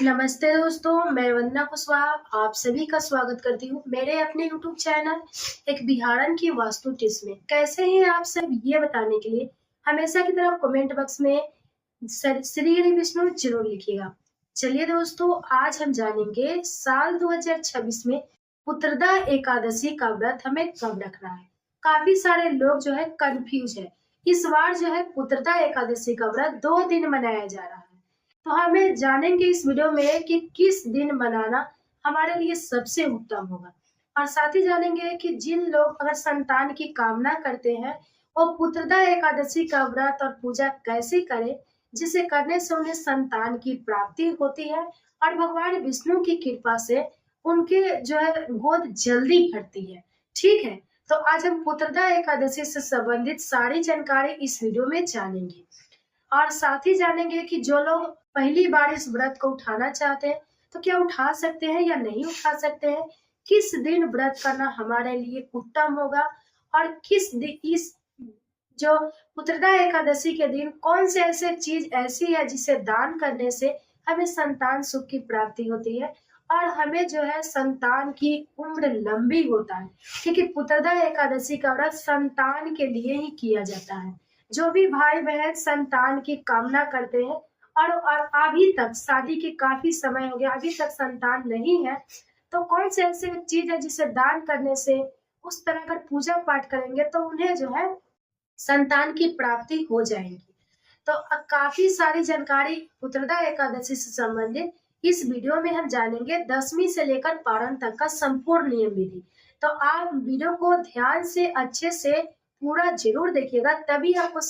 नमस्ते दोस्तों, मैं वंदना कुशवाहा आप सभी का स्वागत करती हूँ मेरे अपने YouTube चैनल एक बिहारन की वास्तु टिप्स में। कैसे हैं आप सब ये बताने के लिए हमेशा की तरह कमेंट बॉक्स में श्री हरि विष्णु जरूर लिखिएगा। चलिए दोस्तों, आज हम जानेंगे साल 2026 में पुत्रदा एकादशी का व्रत हमें कब रखना है। काफी सारे लोग जो है कंफ्यूज है। इस बार जो है पुत्रदा एकादशी का व्रत 2 दिन मनाया जा रहा है। तो हमें जानेंगे इस वीडियो में कि किस दिन बनाना हमारे लिए सबसे उत्तम होगा, और साथ ही जानेंगे कि जिन लोग अगर संतान की कामना करते हैं वो पुत्रदा एकादशी का व्रत और पूजा कैसे करें, जिसे करने से उन्हें संतान की प्राप्ति होती है और भगवान विष्णु की कृपा से उनके जो है गोद जल्दी भरती है। ठीक है, तो आज हम पुत्रदा एकादशी से संबंधित सारी जानकारी इस वीडियो में जानेंगे, और साथ ही जानेंगे कि जो लोग पहली बार इस व्रत को उठाना चाहते हैं तो क्या उठा सकते हैं या नहीं उठा सकते हैं, किस दिन व्रत करना हमारे लिए उत्तम होगा, और किस दिन इस जो पुत्रदा एकादशी के दिन कौन से ऐसे चीज ऐसी है जिसे दान करने से हमें संतान सुख की प्राप्ति होती है और हमें जो है संतान की उम्र लंबी होता है, क्योंकि पुत्रदा एकादशी का व्रत संतान के लिए ही किया जाता है। जो भी भाई बहन संतान की कामना करते हैं और अभी तक शादी के काफी समय हो गया, अभी तक संतान नहीं है, तो कौन से ऐसे चीज है जिसे दान करने से उस तरह अगर पूजा पाठ करेंगे तो उन्हें जो है संतान की प्राप्ति हो जाएगी। तो काफी सारी जानकारी पुत्रदा एकादशी से संबंधित इस वीडियो में हम जानेंगे। 10वीं से लेकर पारण तक का संपूर्ण नियम विधि। तो आप वीडियो को ध्यान से अच्छे से पूरा जरूर देखिएगा, तभी आपको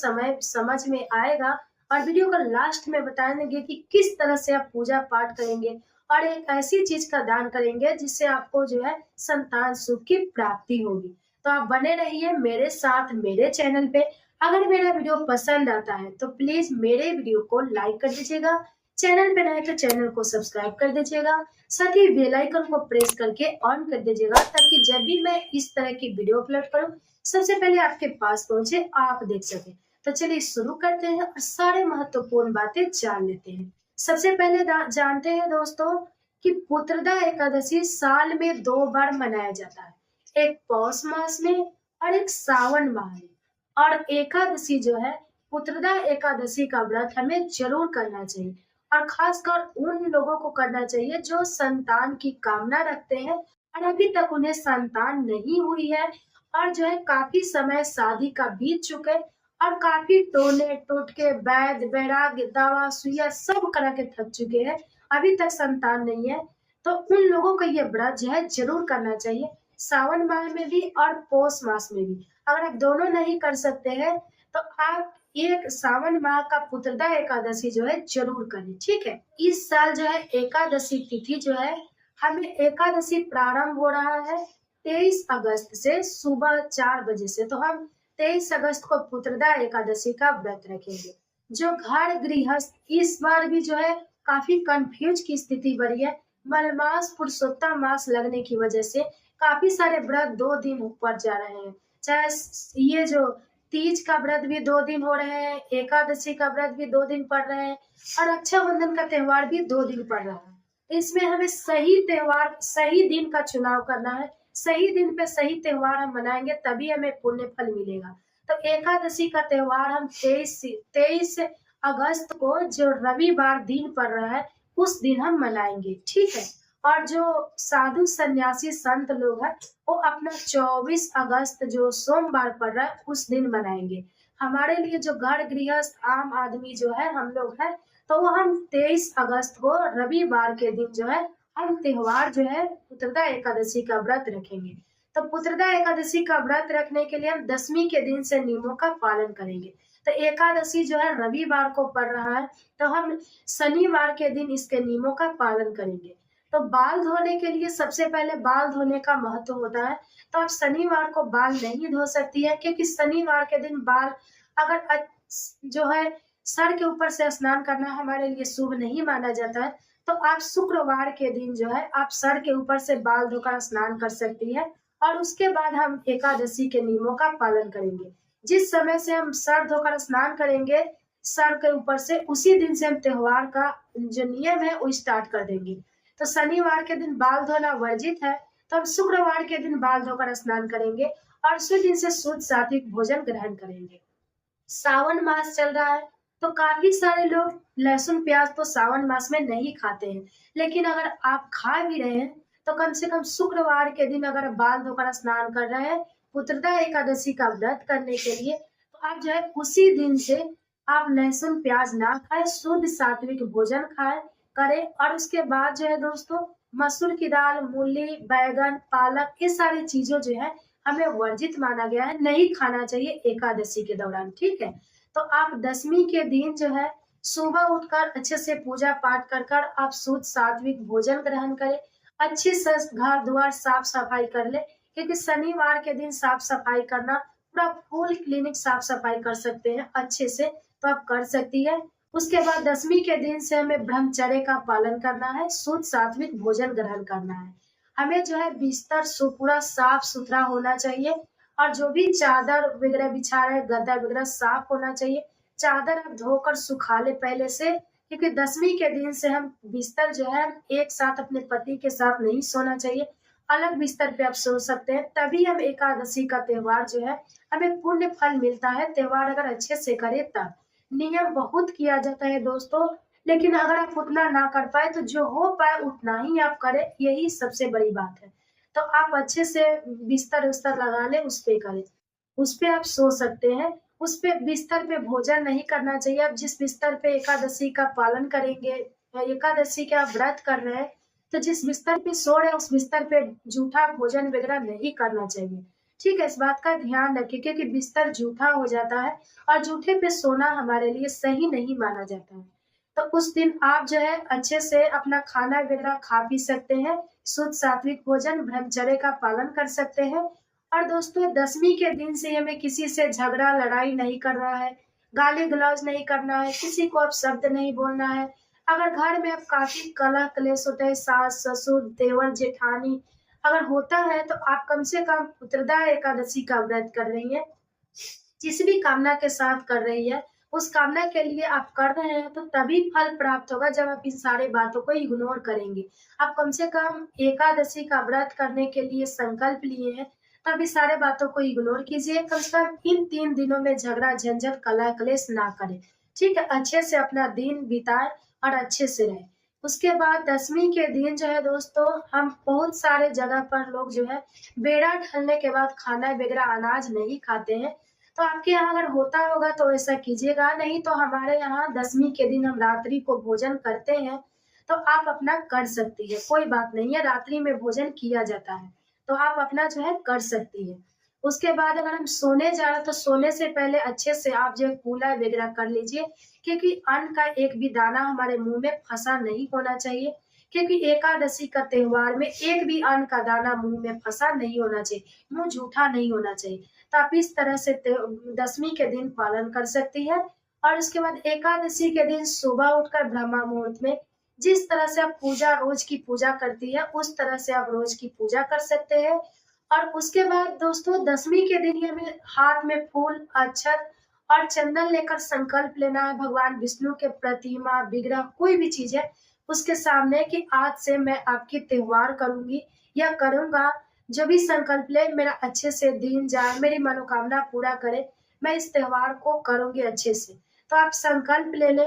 समझ में आएगा। और वीडियो का लास्ट में बताएंगे कि किस तरह से आप पूजा पाठ करेंगे और एक ऐसी चीज का दान करेंगे जिससे आपको जो है संतान सुख की प्राप्ति होगी। तो आप बने रहिए मेरे साथ मेरे चैनल पे। अगर मेरा वीडियो पसंद आता है तो प्लीज मेरे वीडियो को लाइक कर दीजिएगा, चैनल पे नए तो चैनल को सब्सक्राइब कर दीजिएगा, साथ ही बेल आइकन को प्रेस करके ऑन कर दीजिएगा, ताकि जब भी मैं इस तरह की वीडियो अपलोड करूं सबसे पहले आपके पास पहुंचे, आप देख सके। तो चलिए शुरू करते हैं और सारे महत्वपूर्ण बातें जान लेते हैं। सबसे पहले जानते हैं दोस्तों कि पुत्रदा एकादशी साल में 2 बार मनाया जाता है, एक पौष मास में और एक सावन माह में। और एकादशी जो है पुत्रदा एकादशी का व्रत हमें जरूर करना चाहिए, और खासकर उन लोगों को करना चाहिए जो संतान की कामना रखते हैं और अभी तक उन्हें संतान नहीं हुई है, और जो है काफी समय शादी का बीत चुके और काफी टोने टोटके वैद्य वैराग्य दवा सुइया सब करा के थक चुके हैं, अभी तक संतान नहीं है। तो उन लोगों को ये व्रत जो है जरूर करना चाहिए, सावन माह में भी और पौष मास में भी। अगर आप दोनों नहीं कर सकते हैं तो आप एक सावन माह का पुत्रदा एकादशी जो है जरूर करें। ठीक है, इस साल जो है एकादशी तिथि जो है हमें एकादशी प्रारंभ हो रहा है 23 अगस्त से सुबह 4 बजे से। तो हम 23 अगस्त को पुत्रदा एकादशी का व्रत रखेंगे। जो घर गृहस्थ इस बार भी जो है काफी कंफ्यूज की स्थिति बनी है। मलमास पुरुषोत्तम मास लगने की वजह से काफी सारे व्रत 2 दिन ऊपर जा रहे हैं। चाहे ये जो तीज का व्रत भी 2 दिन हो रहे हैं, एकादशी का व्रत भी 2 दिन पड़ रहे हैं, और रक्षाबंधन का त्योहार भी 2 दिन पड़ रहा है। इसमें हमें सही त्योहार सही दिन का चुनाव करना है, सही दिन पे सही त्योहार हम मनाएंगे तभी हमें पुण्य फल मिलेगा। तो एकादशी का त्योहार हम 23 अगस्त को जो रविवार दिन पड़ रहा है उस दिन हम मनाएंगे। ठीक है, और जो साधु सन्यासी संत लोग हैं वो अपना 24 अगस्त जो सोमवार पड़ रहा है उस दिन मनाएंगे। हमारे लिए जो घर गृहस्थ आम आदमी जो है हम लोग हैं, तो वो हम 23 अगस्त को रविवार के दिन जो है हम त्योहार जो है पुत्रदा एकादशी का व्रत रखेंगे। तो पुत्रदा एकादशी का व्रत रखने के लिए हम 10वीं के दिन से नियमों का पालन करेंगे। तो एकादशी जो है रविवार को पड़ रहा है, तो हम शनिवार के दिन इसके नियमों का पालन करेंगे। तो बाल धोने के लिए सबसे पहले बाल धोने का महत्व होता है। तो आप शनिवार को बाल नहीं धो सकती है, क्योंकि शनिवार के दिन बाल अगर जो है सर के ऊपर से स्नान करना हमारे लिए शुभ नहीं माना जाता है। तो आप शुक्रवार के दिन जो है आप सर के ऊपर से बाल धोकर स्नान कर सकती है, और उसके बाद हम एकादशी के नियमों का पालन करेंगे। जिस समय से हम सर धोकर स्नान करेंगे सर के ऊपर से, उसी दिन से हम त्योहार का जो नियम है वो स्टार्ट कर देंगे। तो शनिवार के दिन बाल धोना वर्जित है, तो हम शुक्रवार के दिन बाल धोकर स्नान करेंगे और उसी दिन से शुद्ध सात्विक भोजन ग्रहण करेंगे। सावन मास चल रहा है, तो काफी सारे लोग लहसुन प्याज तो सावन मास में नहीं खाते हैं, लेकिन अगर आप खा भी रहे हैं तो कम से कम शुक्रवार के दिन अगर बाल धोकर स्नान कर रहे हैं पुत्रदा एकादशी का व्रत करने के लिए, तो आप जो है उसी दिन से आप लहसुन प्याज ना खाएं, शुद्ध सात्विक भोजन खाएं करें। और उसके बाद जो है दोस्तों, मसूर की दाल, मूली, बैगन, पालक, ये सारी चीजों जो है हमें वर्जित माना गया है, नहीं खाना चाहिए एकादशी के दौरान, ठीक है। तो आप दशमी के दिन जो है सुबह उठकर अच्छे से पूजा पाठ कर कर आप शुद्ध सात्विक भोजन ग्रहण करें, अच्छे से घर द्वार साफ सफाई कर ले, क्योंकि शनिवार के दिन साफ सफाई करना, पूरा फुल क्लिनिक साफ सफाई कर सकते हैं अच्छे से, तो आप कर सकती है। उसके बाद दशमी के दिन से हमें ब्रह्मचर्य का पालन करना है, शुद्ध सात्विक भोजन ग्रहण करना है। हमें जो है बिस्तर पूरा साफ सुथरा होना चाहिए, और जो भी चादर वगैरह बिछा रहे गद्दा वगैरह साफ होना चाहिए। चादर आप धोकर सुखा ले पहले से, क्योंकि दशमी के दिन से हम बिस्तर जो है एक साथ अपने पति के साथ नहीं सोना चाहिए, अलग बिस्तर पे आप सो सकते हैं, तभी हम एकादशी का त्योहार जो है हमें पुण्य फल मिलता है, त्योहार अगर अच्छे से करे तब। नियम बहुत किया जाता है दोस्तों, लेकिन अगर आप उतना ना कर पाए तो जो हो पाए उतना ही आप करें, यही सबसे बड़ी बात है। तो आप अच्छे से बिस्तर उस्तर लगा ले, उस पे करें, उस पे आप सो सकते हैं। उस पे बिस्तर पे भोजन नहीं करना चाहिए। आप जिस बिस्तर पे एकादशी का पालन करेंगे या एकादशी का व्रत कर रहे हैं, तो जिस बिस्तर पे सो रहे हैं उस बिस्तर पे जूठा भोजन वगैरह नहीं करना चाहिए, ठीक है। इस बात का ध्यान रखिए, क्योंकि बिस्तर जूठा हो जाता है और जूठे पे सोना हमारे लिए सही नहीं माना जाता है। तो उस दिन आप जो है अच्छे से अपना खाना वगैरह खा पी सकते हैं, शुद्ध सात्विक भोजन ब्रह्मचर्य का पालन कर सकते हैं। और दोस्तों, दशमी के दिन से हमें किसी से झगड़ा लड़ाई नहीं करना है, गाली गलौज नहीं करना है, किसी को आप शब्द नहीं बोलना है। अगर घर में अब काफी कलह क्लेश होता है, सास ससुर देवर जेठानी अगर होता है, तो आप कम से कम पुत्रदा एकादशी का व्रत कर रही है, जिस भी कामना के साथ कर रही है, उस कामना के लिए आप कर रहे हैं, तो तभी फल प्राप्त होगा जब आप इन सारी बातों को इग्नोर करेंगे। आप कम से कम एकादशी का व्रत करने के लिए संकल्प लिए हैं, तब इस सारे बातों को इग्नोर कीजिए। कम से कम इन 3 दिनों में झगड़ा झंझट कलह क्लेश ना करें, ठीक है। अच्छे से अपना दिन बिताए और अच्छे से रहे। उसके बाद दशमी के दिन जो है दोस्तों, हम बहुत सारे जगह पर लोग जो है बेड़ा ढलने के बाद खाना वगैरह अनाज नहीं खाते हैं। तो आपके यहाँ अगर होता होगा तो ऐसा कीजिएगा, नहीं तो हमारे यहाँ दशमी के दिन हम रात्रि को भोजन करते हैं, तो आप अपना कर सकती है, कोई बात नहीं है, रात्रि में भोजन किया जाता है, तो आप अपना जो है कर सकती है। उसके बाद अगर हम सोने जा रहे हैं, तो सोने से पहले अच्छे से आप जो है कूला वगैरह कर लीजिए, क्योंकि अन्न का एक भी दाना हमारे मुंह में फंसा नहीं होना चाहिए, क्योंकि एकादशी का त्योहार में एक भी अन्न का दाना मुंह में फंसा नहीं होना चाहिए, मुंह जूठा नहीं होना चाहिए। तो आप इस तरह से दशमी के दिन पालन कर सकती है। और उसके बाद एकादशी के दिन सुबह उठकर ब्रह्मा मुहूर्त में जिस तरह से आप पूजा रोज की पूजा करती है, उस तरह से आप रोज की पूजा कर सकते हैं। और उसके बाद दोस्तों, दशमी के दिन ही हमें हाथ में फूल, अक्षत और चंदन लेकर संकल्प लेना है भगवान विष्णु के प्रतिमा विग्रह कोई भी चीज है उसके सामने, कि आज से मैं आपकी त्योहार करूंगी या करूंगा। जो भी संकल्प ले मेरा अच्छे से दिन जाए, मेरी मनोकामना पूरा करे, मैं इस त्योहार को करूंगी अच्छे से। तो आप संकल्प ले ले,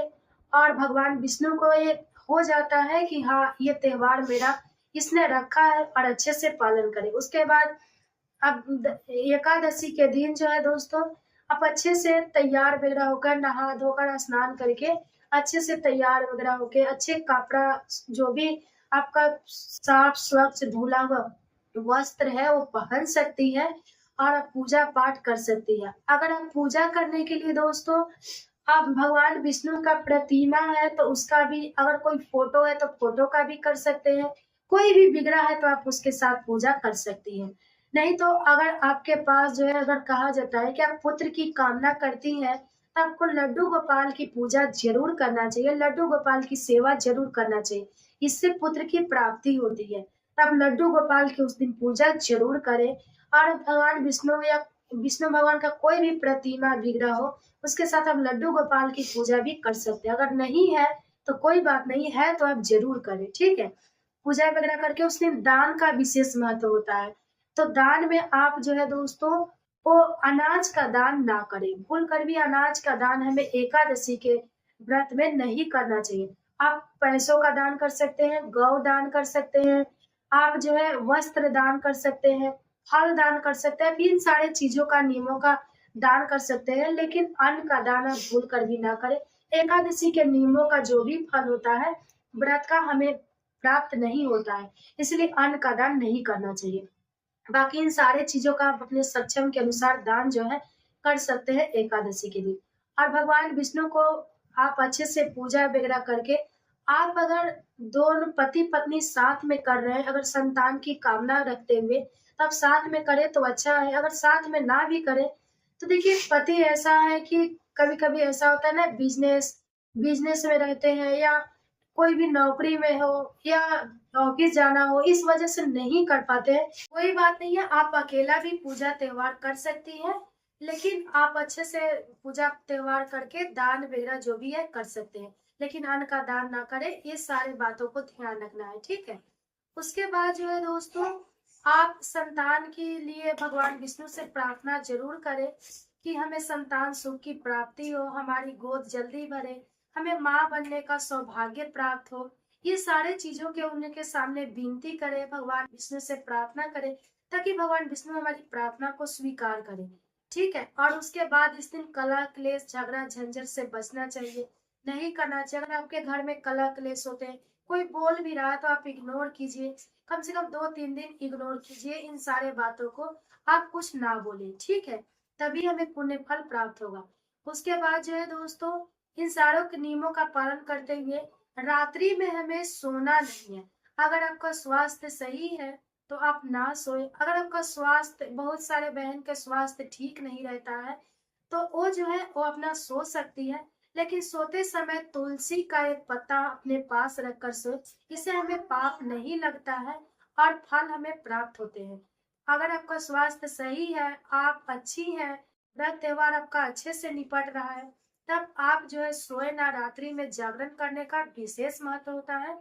और भगवान विष्णु को ये हो जाता है कि हाँ, ये त्योहार मेरा इसने रखा है, और अच्छे से पालन करें। उसके बाद अब एकादशी के दिन जो है दोस्तों, आप अच्छे से तैयार वगैरह होकर, नहा धोकर स्नान करके अच्छे से तैयार वगैरह होके, अच्छे कपड़ा जो भी आपका साफ स्वच्छ धुला हुआ वस्त्र है वो पहन सकती है, और आप पूजा पाठ कर सकती है। अगर आप पूजा करने के लिए दोस्तों, आप भगवान विष्णु का प्रतिमा है तो उसका भी, अगर कोई फोटो है तो फोटो का भी कर सकते हैं, कोई भी विग्रह है तो आप उसके साथ पूजा कर सकती हैं। नहीं तो अगर आपके पास जो है, अगर कहा जाता है कि आप पुत्र की कामना करती हैं, तो आपको लड्डू गोपाल की पूजा जरूर करना चाहिए, लड्डू गोपाल की सेवा जरूर करना चाहिए, इससे पुत्र की प्राप्ति होती है। तो आप लड्डू गोपाल की उस दिन पूजा जरूर करें, और भगवान विष्णु या विष्णु भगवान का कोई भी प्रतिमा बिगड़ा हो, उसके साथ आप लड्डू गोपाल की पूजा भी कर सकते हैं। अगर नहीं है तो कोई बात नहीं है, तो आप जरूर करें, ठीक है। पूजा वगैरह करके उस दिन दान का विशेष महत्व होता है। तो दान में आप जो है दोस्तों, वो अनाज का दान ना करें, भूल कर भी अनाज का दान हमें एकादशी के व्रत में नहीं करना चाहिए। आप पैसों का दान कर सकते हैं, गौ दान कर सकते हैं, आप जो है वस्त्र दान कर सकते हैं, फल दान कर सकते हैं, इन सारे चीजों का, नियमों का दान कर सकते हैं, लेकिन अन्न का दान आप भूल कर भी ना करें। एकादशी के नियमों का जो भी फल होता है व्रत का, हमें प्राप्त नहीं होता है, इसलिए अन्न का दान नहीं करना चाहिए। बाकी इन सारे चीजों का आप अपने सक्षम के अनुसार दान जो है कर सकते हैं एकादशी के दिन। और भगवान विष्णु को आप अच्छे से पूजा वगैरह करके, आप अगर दोनों पति पत्नी साथ में कर रहे हैं, अगर संतान की कामना रखते हुए, तब साथ में करें तो अच्छा है। अगर साथ में ना भी करें तो देखिए, पति ऐसा है कि कभी कभी ऐसा होता है ना, बिजनेस बिजनेस में रहते हैं, या कोई भी नौकरी में हो, या ऑफिस जाना हो, इस वजह से नहीं कर पाते हैं। कोई बात नहीं है, आप अकेला भी पूजा त्योहार कर सकती हैं, लेकिन आप अच्छे से पूजा त्योहार करके दान वगैरह जो भी है कर सकते हैं, लेकिन अन्न का दान ना करें। ये सारी बातों को ध्यान रखना है, ठीक है। उसके बाद जो है दोस्तों, आप संतान के लिए भगवान विष्णु से प्रार्थना जरूर करें कि हमें संतान सुख की प्राप्ति हो, हमारी गोद जल्दी भरे, हमें माँ बनने का सौभाग्य प्राप्त हो। ये सारे चीजों के उनके सामने विनती करें, भगवान विष्णु से प्रार्थना करें, ताकि भगवान विष्णु हमारी प्रार्थना को स्वीकार करें, ठीक है। और उसके बाद इस दिन कलह क्लेश झगड़ा झंझट से बचना चाहिए, नहीं करना चाहिए। अगर आपके घर में कलह क्लेश होते हैं, कोई बोल भी रहा है तो आप इग्नोर कीजिए, कम से कम 2-3 दिन इग्नोर कीजिए इन सारे बातों को, आप कुछ ना बोले, ठीक है। तभी हमें पुण्य फल प्राप्त होगा। उसके बाद जो है दोस्तों, इन सारों के नियमों का पालन करते हुए रात्रि में हमें सोना नहीं है। अगर आपका स्वास्थ्य सही है तो आप ना सोए। अगर आपका स्वास्थ्य, बहुत सारे बहन के स्वास्थ्य ठीक नहीं रहता है, तो वो जो है वो अपना सो सकती है, लेकिन सोते समय तुलसी का एक पत्ता अपने पास रखकर सोए। इससे हमें पाप नहीं लगता है और फल हमें प्राप्त होते हैं। अगर आपका स्वास्थ्य सही है, आप अच्छी हैं, व्रत त्योहार आपका अच्छे से निपट रहा है, तब आप जो है सोए ना। रात्रि में जागरण करने का विशेष महत्व होता है,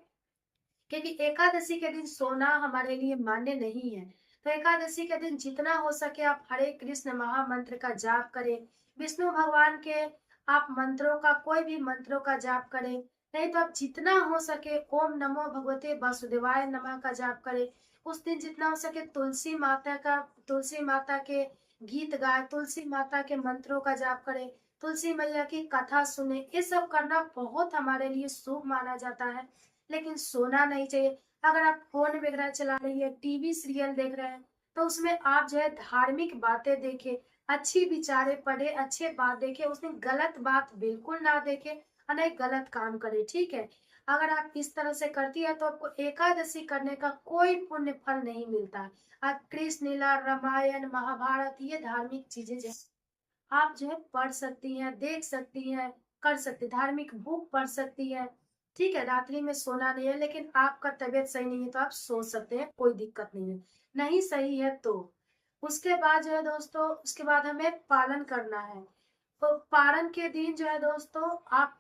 क्योंकि एकादशी के दिन सोना हमारे लिए मान्य नहीं है। तो एकादशी के दिन जितना हो सके आप हरे कृष्ण महामंत्र का जाप करें, विष्णु भगवान के आप मंत्रों का, कोई भी मंत्रों का जाप करें। नहीं तो आप जितना हो सके ओम नमो भगवते वासुदेवाय नमः का जाप करें। उस दिन जितना हो सके तुलसी माता के गीत गाए, तुलसी माता के मंत्रों का जाप करें, तुलसी मैया की कथा सुने। ये सब करना बहुत हमारे लिए शुभ माना जाता है, लेकिन सोना नहीं चाहिए। अगर आप फोन वगैरह चला रही है, टीवी सीरियल देख रहे हैं, तो उसमें आप जो है धार्मिक बातें देखें, अच्छी विचारें पढ़े, अच्छे बात देखें, उसमें गलत बात बिल्कुल ना देखें और नहीं गलत काम करे, ठीक है। अगर आप इस तरह से करती है तो आपको एकादशी करने का कोई पुण्य फल नहीं मिलता है। आप कृष्ण लीला, रामायण, महाभारत, ये धार्मिक चीजें जो आप जो है पढ़ सकती हैं, देख सकती हैं, कर सकती, धार्मिक बुक पढ़ सकती है, ठीक है। रात्रि में सोना नहीं है, लेकिन आपका तबीयत सही नहीं है तो आप सो सकते हैं, कोई दिक्कत नहीं है। नहीं सही है तो उसके बाद जो है दोस्तों, उसके बाद हमें पालन करना है। तो पारण के दिन जो है दोस्तों, आप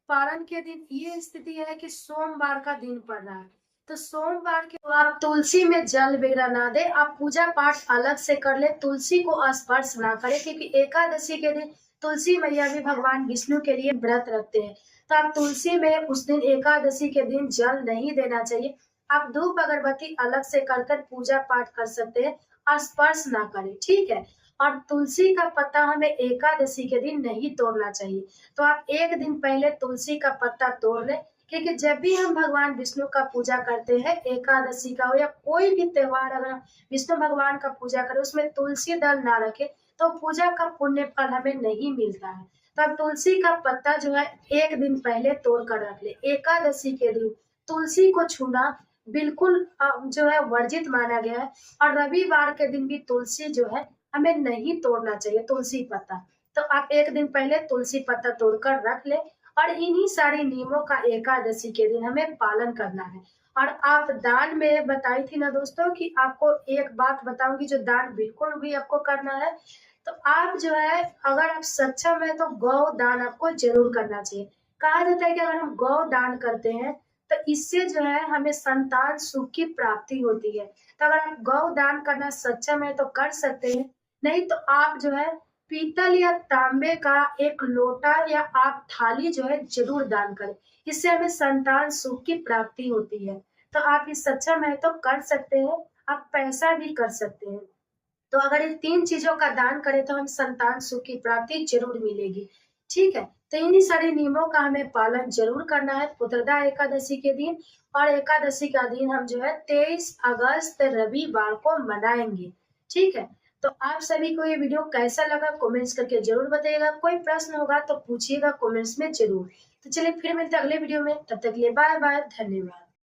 पारण के दिन ये स्थिति है कि सोमवार का दिन पड़ रहा है, तो सोमवार के आप तुलसी में जल वगैरह ना दे, आप पूजा पाठ अलग से कर ले, तुलसी को स्पर्श ना करें, क्योंकि एकादशी के दिन तुलसी मैया भी भगवान विष्णु के लिए व्रत रखते हैं। तो आप तुलसी में उस दिन, एकादशी के दिन, जल नहीं देना चाहिए। आप धूप अगरबत्ती अलग से कर पूजा पाठ कर सकते हैं, स्पर्श ना करें, ठीक है। और तुलसी का पत्ता हमें एकादशी के दिन नहीं तोड़ना चाहिए। तो आप एक दिन पहले तुलसी का पत्ता तोड़ लें, क्योंकि जब भी हम भगवान विष्णु का पूजा करते हैं, एकादशी का हो या कोई भी त्योहार, अगर विष्णु भगवान का पूजा करें, उसमें तुलसी दल ना रखे तो पूजा का पुण्य फल हमें नहीं मिलता है। तो अब तुलसी का पत्ता जो है एक दिन पहले तोड़ कर रख ले। एकादशी के दिन तुलसी को छूना बिल्कुल जो है वर्जित माना गया है। और रविवार के दिन भी तुलसी जो है हमें नहीं तोड़ना चाहिए, तुलसी पत्ता। तो आप एक दिन पहले तुलसी पत्ता तोड़कर रख ले, और इन्हीं सारे नियमों का एकादशी के दिन हमें पालन करना है। और आप दान में बताई थी ना दोस्तों कि आपको एक बात बताऊंगी जो दान बिल्कुल भी आपको करना है। तो आप जो है अगर आप सक्षम है तो गौ दान आपको जरूर करना चाहिए। कहा जाता है कि अगर हम गौ दान करते हैं तो इससे जो है हमें संतान सुख की प्राप्ति होती है। तो अगर आप गौ दान करना सक्षम है तो कर सकते हैं, नहीं तो आप जो है पीतल या तांबे का एक लोटा या आप थाली जो है जरूर दान करें। इससे हमें संतान सुख की प्राप्ति होती है। तो आप ये सक्षम है तो कर सकते हैं, आप पैसा भी कर सकते हैं। तो अगर इन 3 चीज़ों का दान करें तो हम संतान सुख की प्राप्ति ज़रूर मिलेगी। ठीक है? तो इन्हीं सारे नियमों का हमें पालन ज़रूर करना है पुत्रदा एकादशी के दिन। और एकादशी का दिन हम जो है 23 अगस्त रविवार को मनाएंगे। ठीक है? तो आप सभी को ये वीडियो कैसा लगा कमेंट्स करके ज़रूर बताइएगा। कोई प्रश्न होगा तो पूछिएगा कमेंट्स में ज़रूर। तो चलिए फिर मिलते हैं अगले वीडियो में। तब तक के लिए बाय बाय, धन्यवाद।